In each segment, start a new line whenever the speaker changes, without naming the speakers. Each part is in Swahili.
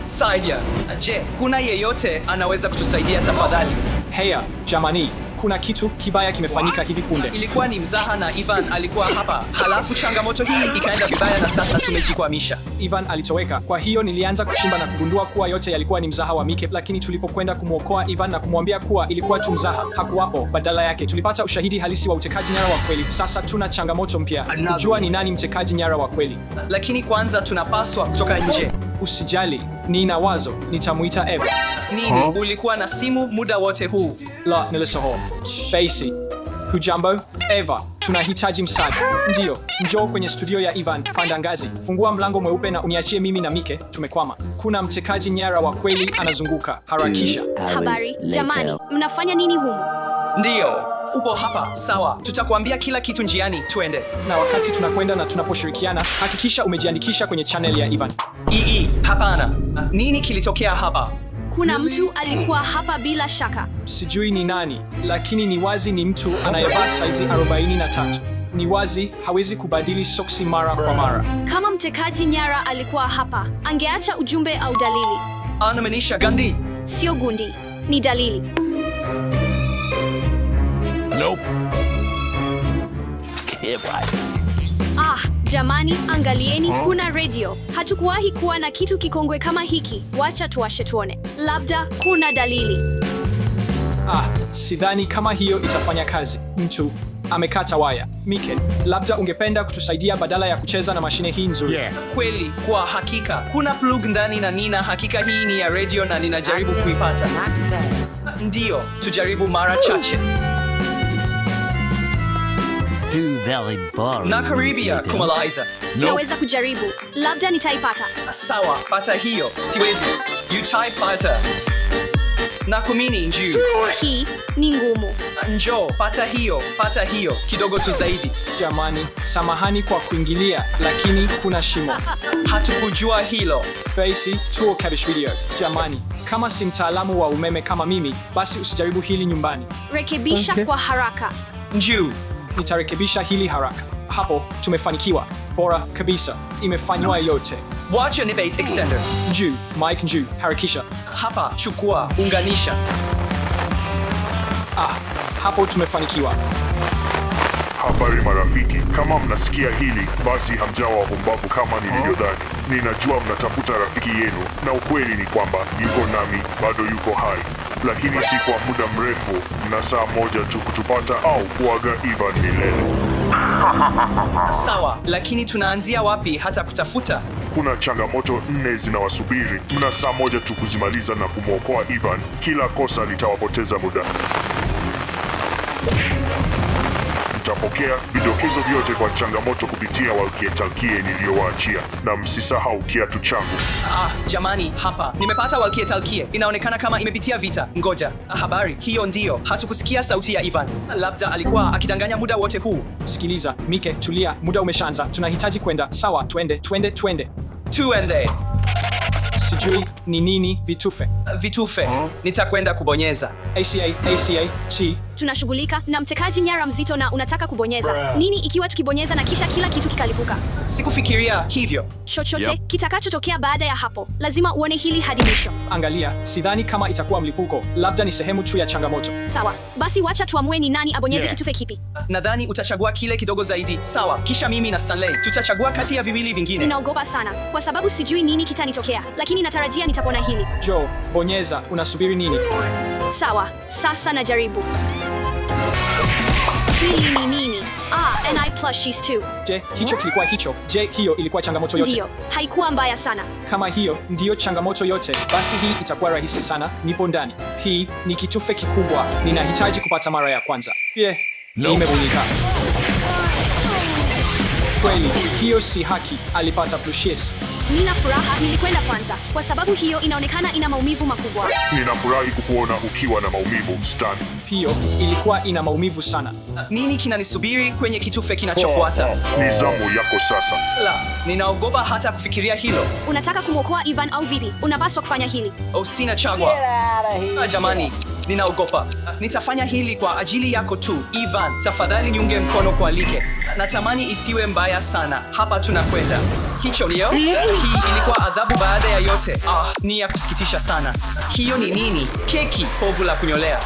Saidia. Je, kuna yeyote anaweza kutusaidia tafadhali?
Heya, jamani, kuna kitu kibaya kimefanyika hivi punde.
Ilikuwa ni mzaha na Ivan alikuwa hapa. Halafu changamoto hii ikaenda vibaya na sasa tumejikwamisha.
Ivan alitoweka. Kwa hiyo nilianza kuchimba na kugundua kuwa yote yalikuwa ni mzaha wa Mike, lakini tulipokwenda kumwokoa Ivan na kumwambia kuwa ilikuwa tu mzaha, hakuwapo. Badala yake tulipata ushahidi halisi wa utekaji nyara wa kweli. Sasa tuna changamoto mpya, kujua ni nani mtekaji nyara wa kweli.
Lakini kwanza tunapaswa kutoka nje.
Usijali, nina wazo, nitamuita Eva.
Nini? Ulikuwa na simu muda wote huu?
La, nilisahau. Basi, hujambo? Eva, tunahitaji msaada. Ndiyo, njoo kwenye studio ya Ivan, panda ngazi, fungua mlango mweupe na uniachie mimi na Mike, tumekwama. Kuna mtekaji nyara wa kweli anazunguka, harakisha.
Habari, jamani, mnafanya nini humu?
Ndiyo, upo hapa, sawa. Tutakuambia kila kitu njiani, tuende.
Na wakati tunakwenda na tunaposhirikiana, hakikisha umejiandikisha kwenye channel ya Ivan.
Hapana. Nini kilitokea hapa?
Kuna mtu alikuwa hapa bila shaka.
Sijui ni nani, lakini ni wazi ni mtu anayevaa saizi 43. Ni wazi hawezi kubadili soksi mara kwa mara.
Kama mtekaji nyara alikuwa hapa, angeacha ujumbe au dalili.
Anamaanisha Gandhi?
Sio gundi, ni dalili.
Nope.
Jamani, angalieni, kuna radio. Hatukuwahi kuwa na kitu kikongwe kama hiki. Wacha tuwashe tuone. Labda kuna dalili.
Sidhani kama hiyo itafanya kazi. Mtu amekata waya. Mike, labda ungependa kutusaidia badala ya kucheza na mashine hii nzuri.
Kweli, kwa hakika. Kuna plug ndani na nina hakika hii ni ya radio na ninajaribu kuipata. Ndiyo, tujaribu mara chache. Na karibia kumaliza.
Naweza kujaribu. Labda nitaipata.
Sawa, pata hiyo. Siwezi. Utaipata. Nakumini njoo.
Hii ni ngumu.
Njoo, pata hiyo. Kidogo tu zaidi.
Jamani, samahani kwa kuingilia, lakini kuna shimo.
Hatukujua hilo.
Basi, tuo cabish video. Jamani, kama si mtaalamu wa umeme kama mimi, basi usijaribu hili nyumbani.
Rekebisha kwa haraka.
Njoo.
Nitarekebisha hili haraka. Hapo, tumefanikiwa. Bora kabisa. Imefanywa yote.
Wacha nibate extender.
Njoo, Mike njoo, harakisha.
Hapa, chukua, unganisha.
Hapo tumefanikiwa.
Habari marafiki, kama mnasikia hili, basi hamjawa wapumbavu kama nilivyodhani. Ninajua mnatafuta rafiki yenu, na ukweli ni kwamba yuko nami, bado yuko hai. Lakini si kwa muda mrefu, na saa moja tu kutupata au kuaga Ivan milele.
Sawa, lakini tunaanzia wapi hata kutafuta?
Kuna changamoto 4 zinawasubiri. Mna saa moja tu kuzimaliza na kumwokoa Ivan. Kila kosa litawapoteza muda. Mtapokea vidokezo vyote kwa changamoto kupitia walkie-talkie niliyowaachia, na msisahau kiatu changu.
Jamani, hapa nimepata walkie-talkie. Inaonekana kama imepitia vita. Ngoja, habari hiyo ndiyo. Hatukusikia sauti ya Ivan. Labda alikuwa akidanganya muda wote huu.
Sikiliza, Mike, tulia, muda umeshaanza. Tunahitaji kwenda. Sawa, twende.
Tuende.
Sijui ni nini vitufe.
Vitufe. Nitakwenda kubonyeza.
ACA, C.
Tunashughulika na mtekaji nyara mzito na unataka kubonyeza. Nini ikiwa tukibonyeza na kisha kila kitu kikalipuka?
Sikufikiria hivyo.
Chochote kitakachotokea baada ya hapo, lazima uone hili hadi mwisho.
Angalia, sidhani kama itakuwa mlipuko. Labda ni sehemu tu ya changamoto.
Sawa, basi wacha tuamue ni nani abonyeze kitufe kipi.
Nadhani utachagua kile kidogo zaidi. Sawa, kisha mimi na Stanley tutachagua kati ya viwili vingine.
Ninaogopa sana kwa sababu sijui nini kitanitokea, lakini natarajia nitapona hili.
Joe, bonyeza. Unasubiri nini?
Sawa, sasa najaribu. Hili ni nini? NI plus she's 2.
Je, hicho kilikuwa hicho? Je, hiyo ilikuwa changamoto yote?
Ndiyo, haikuwa mbaya sana.
Kama hiyo ndiyo changamoto yote, basi hii itakuwa rahisi sana. Nipo ndani. Hii ni kitufe kikubwa. Ninahitaji kupata mara ya kwanza. Imebulika. Kweli, hiyo si haki. Alipata plushes.
Nina furaha nilikwenda kwanza, kwa sababu hiyo inaonekana ina maumivu makubwa.
Ninafurahi kukuona ukiwa na maumivu, Stan.
Hiyo ilikuwa ina maumivu sana.
Nini kinanisubiri kwenye kitufe kinachofuata?
Ni zamu yako sasa.
Ninaogopa hata kufikiria hilo.
Unataka kumwokoa Ivan au vipi? Unapaswa kufanya hili.
Sina chagua. Jamani, ninaogopa. Nitafanya hili kwa ajili yako tu. Ivan, tafadhali niunge mkono kwa like. Natamani isiwe mbaya sana. Hapa tunakwenda. Hicho ndio? Hii ilikuwa adhabu baada ya yote. Ni ya kusikitisha sana. Hiyo ni nini? Keki, povu la kunyolea.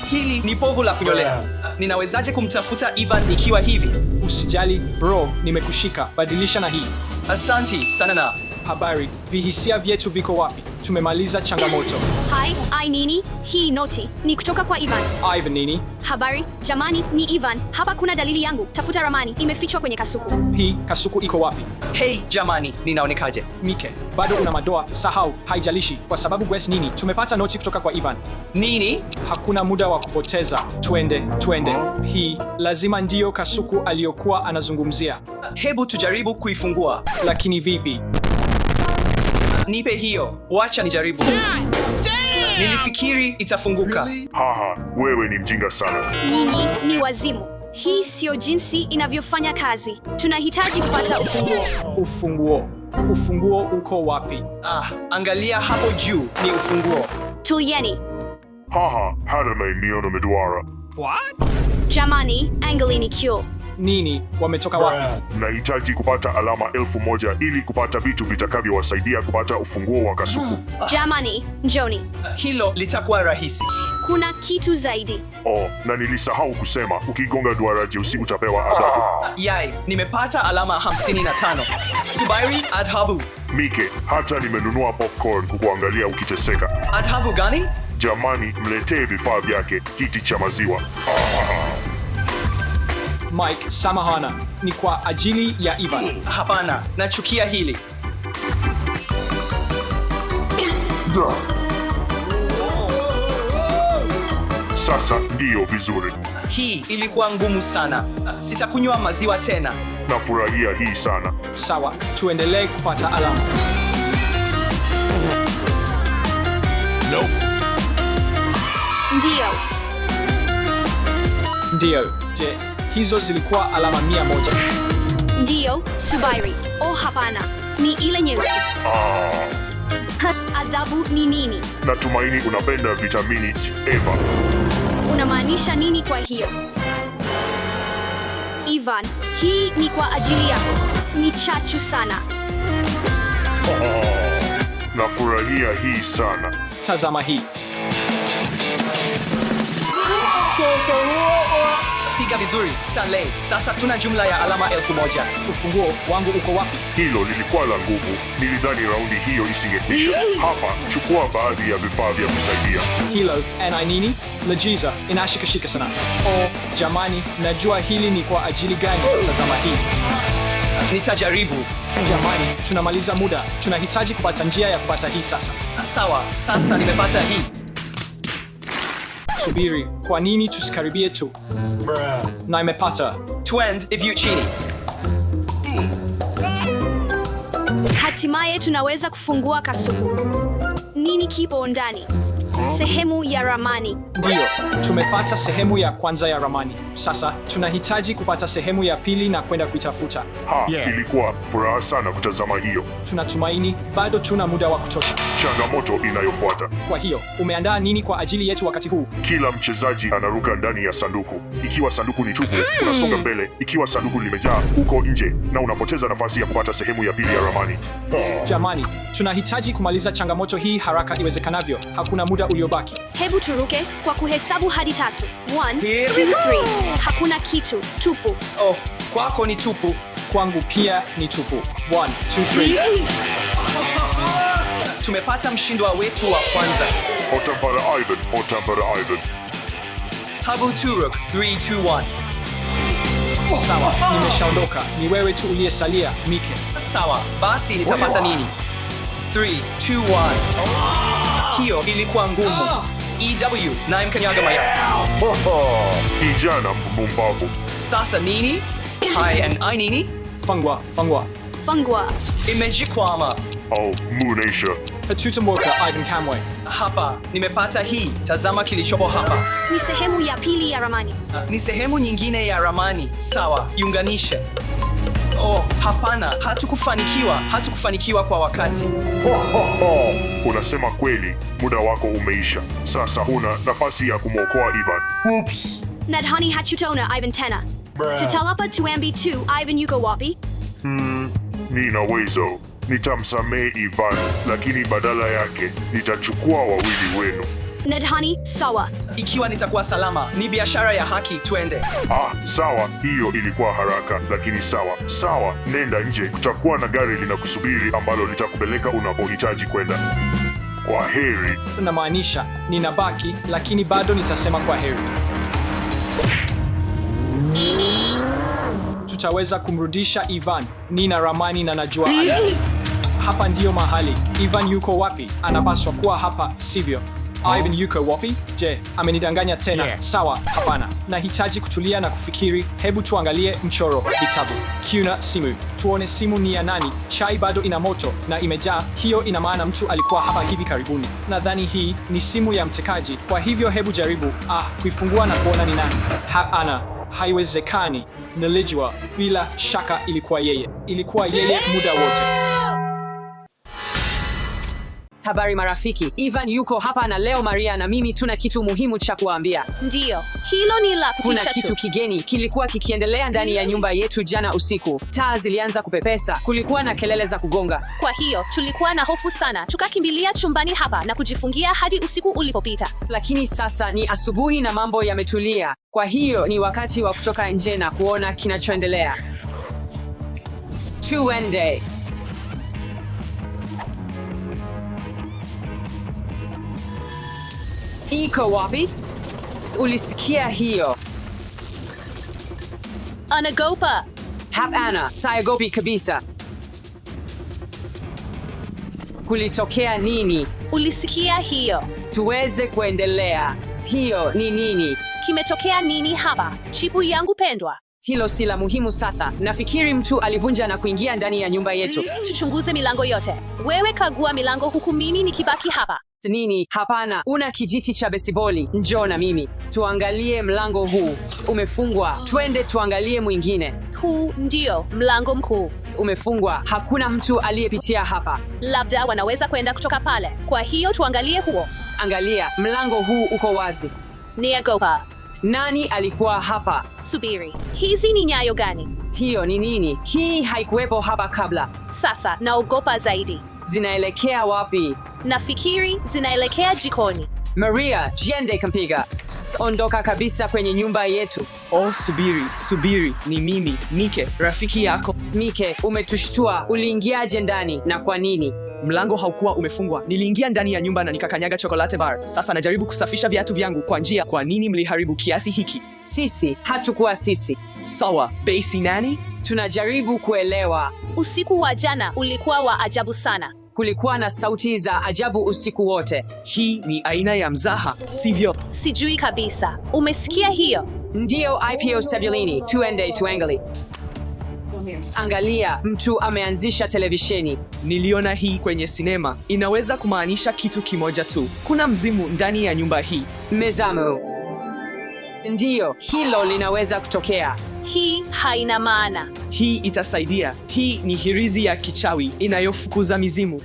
Hili ni povu la kunyolea. Ninawezaje kumtafuta Ivan ikiwa hivi?
Usijali bro, nimekushika. Badilisha na hii.
Asanti sana na
Habari, vihisia vyetu viko wapi? Tumemaliza changamoto.
Hi, nini? Hii noti ni kutoka kwa Ivan.
Ivan nini?
Habari, jamani, ni Ivan. Hapa kuna dalili yangu. Tafuta ramani, imefichwa kwenye kasuku.
Hii kasuku iko wapi?
Hey jamani, ninaonekaje?
Mike, bado una madoa. Sahau, haijalishi kwa sababu guess nini? Tumepata noti kutoka kwa Ivan.
Nini?
Hakuna muda wa kupoteza. Twende. Hii lazima ndiyo kasuku aliyokuwa anazungumzia.
Hebu tujaribu kuifungua.
Lakini vipi?
Nipe hiyo. Wacha nijaribu. Nilifikiri itafunguka.
Haha, wewe ni mjinga sana.
Nyinyi ni wazimu. Hii sio jinsi inavyofanya kazi. Tunahitaji kupata ufunguo.
Ufunguo uko wapi?
Angalia hapo juu, ni ufunguo.
Tulieni.
Haha, hana maeneo meduara.
Jamani, angalini kyo.
Nini? Wametoka wapi?
Nahitaji kupata alama 1000 ili kupata vitu vitakavyowasaidia kupata ufunguo wa kasuku.
Jamani, njoni.
Hilo litakuwa rahisi.
Kuna kitu zaidi.
Na nilisahau kusema, ukigonga duara jeusi utapewa adhabu.
Yai, nimepata alama 55. Subiri, adhabu.
Mike, hata nimenunua popcorn kukuangalia ukiteseka.
Adhabu gani?
Jamani, mletee vifaa vyake, kiti cha maziwa.
Mike, samahana. Ni kwa ajili ya Ivan.
Hapana, nachukia hili.
Sasa ndiyo vizuri.
Hii ilikuwa ngumu sana. Sitakunywa maziwa tena.
Nafurahia hii sana.
Sawa, tuendelee kupata alama. Ndiyo. Je, hizo zilikuwa alama 100?
Ndiyo, subiri. Hapana. Ni ile nyeusi. Adhabu ni nini?
Natumaini unapenda vitamini Eva.
Unamaanisha nini kwa hiyo? Ivan, hii ni kwa ajili yako. Ni chachu sana.
Nafurahia hii sana.
Tazama hii.
Piga vizuri, Stanley. Sasa tuna jumla ya alama 1000.
Ufunguo wangu uko wapi?
Hilo lilikuwa la nguvu. Nilidhani raundi hiyo isingekwisha. Hapa, chukua baadhi ya vifaa vya kusaidia.
Hilo, nini? Lajiza, inashikashika sana. Jamani, najua hili ni kwa ajili gani. Tazama hii.
Nitajaribu.
Jamani, tunamaliza muda. Tunahitaji kupata njia ya kupata hii sasa.
Sawa, sasa nimepata hii.
Subiri, kwa nini tusikaribie tu? Na imepata.
Twend hivyo chini.
Hatimaye tunaweza kufungua kasuku. Nini kipo ndani? Sehemu ya ramani.
Ndiyo, tumepata sehemu ya kwanza ya ramani. Sasa tunahitaji kupata sehemu ya pili na kwenda kuitafuta.
Ilikuwa furaha sana kutazama hiyo.
Tunatumaini bado tuna muda wa kutosha.
Changamoto inayofuata.
Kwa hiyo, umeandaa nini kwa ajili yetu wakati huu?
Kila mchezaji anaruka ndani ya sanduku. Ikiwa sanduku ni tupu, unasonga mbele. Ikiwa sanduku limejaa, uko nje na unapoteza nafasi ya kupata sehemu ya pili ya ramani.
Jamani, tunahitaji kumaliza changamoto hii haraka iwezekanavyo. Hakuna muda uliobaki.
Hebu turuke kwa kuhesabu hadi 3. 1, 2, 3. Hakuna kitu, tupu.
Kwako ni tupu.
Kwangu pia ni tupu. 1, 2, 3.
Tumepata mshindwa wetu wa kwanza.
Otambara Ivan.
Habu Turuk, 3, 2, 1.
Sawa, nimeshaondoka. Ni wewe tu uliyesalia, Mike.
Sawa, basi nitapata nini? 3, 2, 1. Hiyo ilikuwa ngumu. EW, na mkanyaga maya.
Kijana mpumbavu.
Sasa nini? Hi and I nini?
Fungwa.
Imejikwama.
Munesha.
Hatutamwoka Ivan Kamwe.
Hapa, nimepata hii. Tazama kilichopo hapa.
Ni sehemu ya pili ya ramani.
Ni sehemu nyingine ya ramani. Sawa, iunganishe. Oh, hapana, hatukufanikiwa kwa wakati.
Unasema kweli, muda wako umeisha. Sasa huna nafasi ya kumwokoa Ivan. Oops.
Nadhani hatutaona Ivan tena. Tutalapa tuambi tu Ivan yuko wapi?
Nina uwezo. Nitamsamehe Ivan, lakini badala yake nitachukua wawili wenu.
Nadhani sawa.
Ikiwa nitakuwa salama, ni biashara ya haki, twende.
Sawa, hiyo ilikuwa haraka, lakini sawa, nenda nje. Kutakuwa na gari linakusubiri ambalo litakupeleka unapohitaji kwenda. Kwa heri.
Namaanisha, ninabaki, lakini bado nitasema kwa heri. Tutaweza kumrudisha Ivan. Nina ramani na najua hapa ndiyo mahali. Ivan yuko wapi? Anapaswa kuwa hapa, sivyo? Ivan yuko wapi? Je, amenidanganya tena?
Yeah.
Sawa, hapana. Nahitaji kutulia na kufikiri. Hebu tuangalie mchoro, vitabu. Kuna simu. Tuone simu ni ya nani. Chai bado ina moto na imejaa. Hiyo ina maana mtu alikuwa hapa hivi karibuni. Nadhani hii ni simu ya mtekaji. Kwa hivyo hebu jaribu kuifungua na kuona ni nani. Hapana, haiwezekani. Nilijua, bila shaka ilikuwa yeye. Ilikuwa yeye muda wote.
Habari marafiki, Ivan yuko hapa na leo Maria na mimi tuna kitu muhimu cha kuambia.
Ndiyo, hilo ni la
Kuna
kutisha
kitu
tu.
kigeni kilikuwa kikiendelea ndani ya nyumba yetu jana usiku. Taa zilianza kupepesa, kulikuwa na kelele za kugonga.
Kwa hiyo tulikuwa na hofu sana, tukakimbilia chumbani hapa na kujifungia hadi usiku ulipopita.
Lakini sasa ni asubuhi na mambo yametulia. Kwa hiyo ni wakati wa kutoka nje na kuona kinachoendelea. Tuende. Iko wapi? Ulisikia hiyo?
Anagopa.
Hapana, siogopi kabisa. Kulitokea nini?
Ulisikia hiyo?
Tuweze kuendelea. Hiyo ni nini?
Kimetokea nini hapa? Chipu yangu pendwa.
Hilo si la muhimu sasa. Nafikiri mtu alivunja na kuingia ndani ya nyumba yetu.
Tuchunguze milango yote. Wewe kagua milango huku mimi nikibaki hapa.
Nini? Hapana, una kijiti cha besiboli. Njoo na mimi. Tuangalie mlango huu. Umefungwa. Twende tuangalie mwingine.
Huu ndio mlango mkuu.
Umefungwa. Hakuna mtu aliyepitia hapa.
Labda wanaweza kwenda kutoka pale. Kwa hiyo tuangalie huo.
Angalia, mlango huu uko wazi.
Naogopa.
Nani alikuwa hapa?
Subiri. Hizi ni nyayo gani?
Hiyo ni nini? Hii haikuwepo hapa kabla.
Sasa naogopa zaidi.
Zinaelekea wapi?
Nafikiri zinaelekea jikoni.
Maria, jiende kampiga. Ondoka kabisa kwenye nyumba yetu.
Oh, subiri, ni mimi, Mike, rafiki yako.
Mike, umetushtua. Uliingiaje ndani na kwa nini?
Mlango haukuwa umefungwa. Niliingia ndani ya nyumba na nikakanyaga chocolate bar. Sasa najaribu kusafisha viatu vyangu kwa njia. Kwa nini mliharibu kiasi hiki?
Sisi, hatukuwa sisi.
Sawa, basi nani?
Tunajaribu kuelewa.
Usiku wa jana ulikuwa wa ajabu sana.
Kulikuwa na sauti za ajabu usiku wote.
Hii ni aina ya mzaha, sivyo?
Sijui kabisa. Umesikia hiyo?
Ndiyo, IPO Sebulini. Tuende tuangalie. Angalia, mtu ameanzisha televisheni.
Niliona hii kwenye sinema. Inaweza kumaanisha kitu kimoja tu. Kuna mzimu ndani ya nyumba hii.
Mezamu. Ndiyo, hilo linaweza kutokea.
Hii haina maana.
Hii itasaidia. Hii ni hirizi ya kichawi inayofukuza mizimu.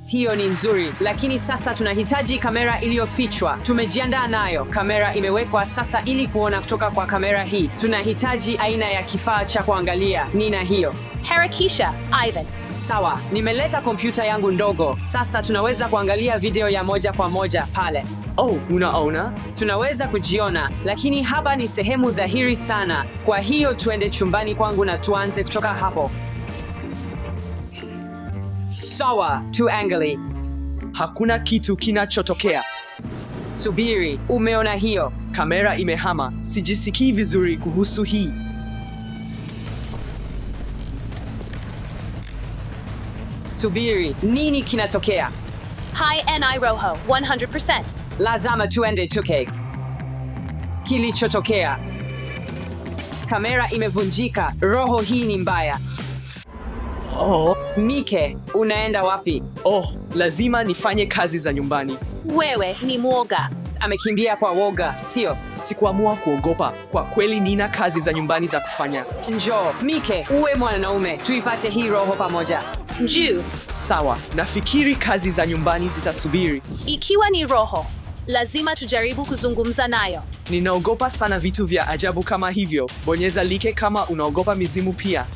Hiyo ni nzuri, lakini sasa tunahitaji kamera iliyofichwa. Tumejiandaa nayo. Kamera imewekwa sasa ili kuona kutoka kwa kamera hii. Tunahitaji aina ya kifaa cha kuangalia. Nina hiyo.
Harakisha, Ivan.
Sawa, nimeleta kompyuta yangu ndogo. Sasa tunaweza kuangalia video ya moja kwa moja pale.
Oh, unaona?
Tunaweza kujiona, lakini hapa ni sehemu dhahiri sana. Kwa hiyo tuende chumbani kwangu na tuanze kutoka hapo. Sawa, tuangalie.
Hakuna kitu kinachotokea.
Subiri, umeona hiyo?
Kamera imehama. Sijisikii vizuri kuhusu hii.
Subiri, nini kinatokea?
Hi NI Roho, 100%.
Lazima tuende tuke. Kilichotokea. Kamera imevunjika. Roho hii ni mbaya.
Oh,
Mike, unaenda wapi?
lazima nifanye kazi za nyumbani.
Wewe ni mwoga.
Amekimbia kwa woga, sio?
Sikuamua kuogopa. Kwa kweli nina kazi za nyumbani za kufanya.
Njoo, Mike, uwe mwanaume. Tuipate hii roho pamoja.
Njoo.
Sawa, nafikiri kazi za nyumbani zitasubiri.
Ikiwa ni roho, lazima tujaribu kuzungumza nayo.
Ninaogopa sana vitu vya ajabu kama hivyo. Bonyeza like kama unaogopa mizimu pia.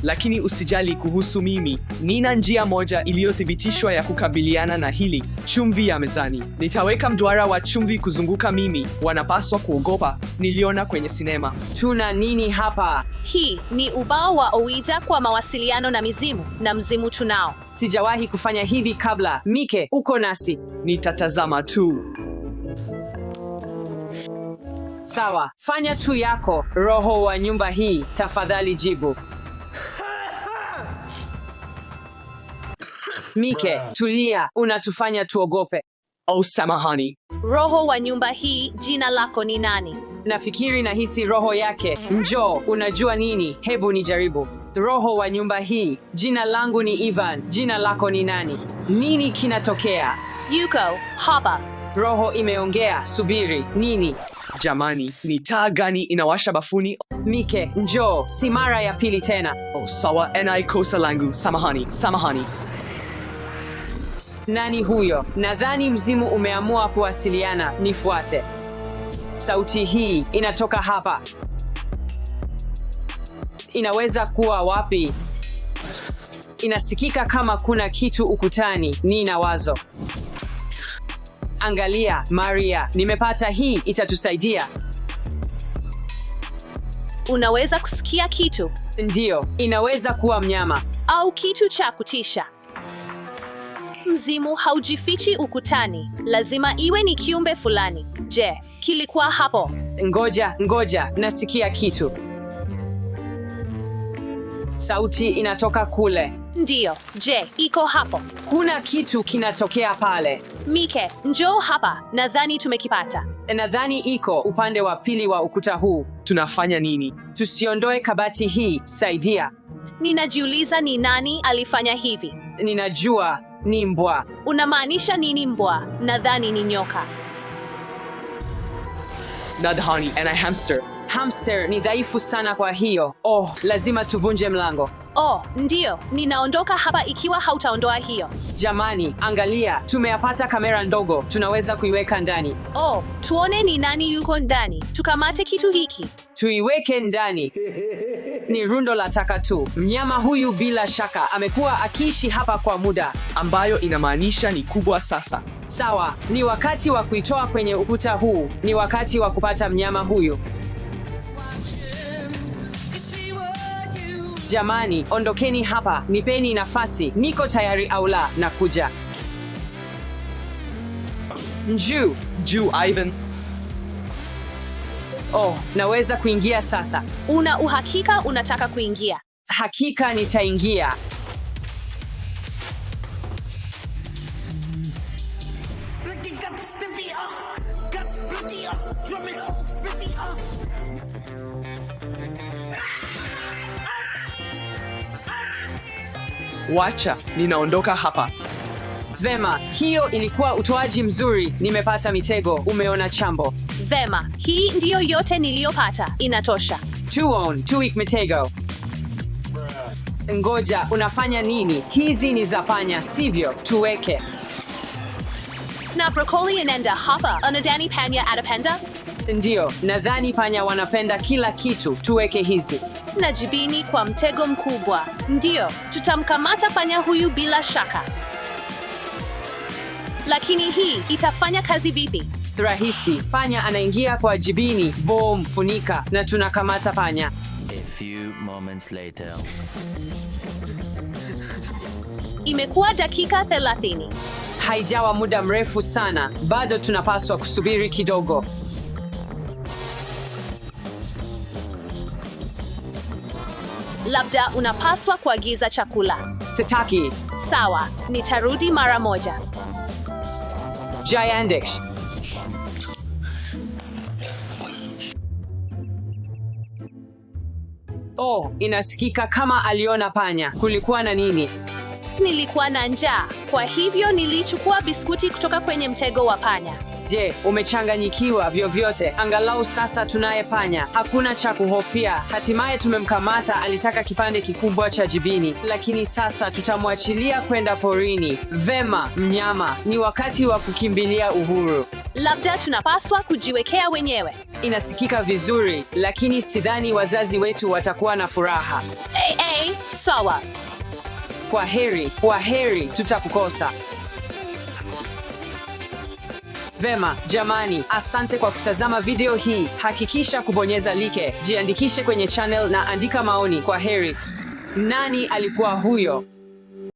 Lakini usijali kuhusu mimi. Nina njia moja iliyothibitishwa ya kukabiliana na hili. Chumvi ya mezani. Nitaweka mduara wa chumvi kuzunguka mimi. Wanapaswa kuogopa. Niliona kwenye sinema.
Tuna nini hapa?
Hii ni ubao wa Ouija kwa mawasiliano na mizimu, na mzimu tunao.
Sijawahi kufanya hivi kabla. Mike, uko nasi?
Nitatazama tu.
Sawa, fanya tu yako. Roho wa nyumba hii, tafadhali jibu. Mike, tulia, unatufanya tuogope.
Samahani.
Roho wa nyumba hii, jina lako ni nani?
Nafikiri nahisi roho yake. Njoo, unajua nini? Hebu nijaribu. Roho wa nyumba hii, jina langu ni Ivan. Jina lako ni nani? Nini kinatokea?
Yuko hapa.
Roho imeongea. Subiri, nini?
Jamani, ni taa gani inawasha bafuni?
Mike, njoo, si mara ya pili tena.
Sawa, kosa langu. Samahani.
Nani huyo? Nadhani mzimu umeamua kuwasiliana. Nifuate. Sauti hii inatoka hapa. Inaweza kuwa wapi? Inasikika kama kuna kitu ukutani. Nina wazo. Angalia, Maria, nimepata hii, itatusaidia.
Unaweza kusikia kitu?
Ndiyo, inaweza kuwa mnyama
au kitu cha kutisha. Mzimu haujifichi ukutani, lazima iwe ni kiumbe fulani. Je, kilikuwa hapo?
Ngoja, nasikia kitu. Sauti inatoka kule.
Ndiyo, je, iko hapo?
Kuna kitu kinatokea pale.
Mike, njoo hapa, nadhani tumekipata.
Nadhani iko upande wa pili wa ukuta huu.
Tunafanya nini?
Tusiondoe kabati hii, saidia.
Ninajiuliza ni nani alifanya hivi.
Ninajua, ni mbwa.
Unamaanisha nini mbwa? Nadhani ni nyoka.
Nadhani ana hamster.
Hamster ni dhaifu sana kwa hiyo. Lazima tuvunje mlango.
Ndiyo, ninaondoka hapa ikiwa hautaondoa hiyo.
Jamani, angalia, tumeyapata kamera ndogo, tunaweza kuiweka ndani.
Tuone ni nani yuko ndani. Tukamate kitu hiki.
Tuiweke ndani. Ni rundo la taka tu. Mnyama huyu bila shaka amekuwa akiishi hapa kwa muda,
ambayo inamaanisha ni kubwa sasa.
Sawa, ni wakati wa kuitoa kwenye ukuta huu. Ni wakati wa kupata mnyama huyu. Jamani, ondokeni hapa, nipeni nafasi. Niko tayari au la? Nakuja.
Juu, Ivan.
Naweza kuingia sasa.
Una uhakika unataka kuingia?
Hakika nitaingia.
Wacha, ninaondoka hapa.
Vema, hiyo ilikuwa utoaji mzuri. Nimepata mitego, umeona chambo.
Vema, hii ndiyo yote niliyopata. Inatosha.
Tuik mitego. Ngoja, unafanya nini? Hizi ni za panya, sivyo? Tuweke.
Na broccoli inaenda hapa. Anadhani panya atapenda?
Ndiyo, nadhani panya wanapenda kila kitu. Tuweke hizi.
Na jibini kwa mtego mkubwa. Ndiyo, tutamkamata panya huyu bila shaka. Lakini hii itafanya kazi vipi?
Rahisi, panya anaingia kwa jibini, boom, funika, na tunakamata panya.
A few moments later.
Imekuwa dakika 30.
Haijawa muda mrefu sana, bado tunapaswa kusubiri kidogo.
Labda unapaswa kuagiza chakula.
Sitaki.
Sawa, nitarudi mara moja.
Giandish. Inasikika kama aliona panya. Kulikuwa na nini?
Nilikuwa na njaa, kwa hivyo nilichukua biskuti kutoka kwenye mtego wa panya.
Je, umechanganyikiwa vyovyote? Angalau sasa tunaye panya, hakuna cha kuhofia. Hatimaye tumemkamata, alitaka kipande kikubwa cha jibini, lakini sasa tutamwachilia kwenda porini. Vema, mnyama, ni wakati wa kukimbilia uhuru.
Labda tunapaswa kujiwekea wenyewe.
Inasikika vizuri, lakini sidhani wazazi wetu watakuwa na furaha.
Sawa.
Kwa heri, tutakukosa. Vema, jamani, asante kwa kutazama video hii. Hakikisha kubonyeza like, jiandikishe kwenye channel na andika maoni. Kwa heri. Nani alikuwa huyo?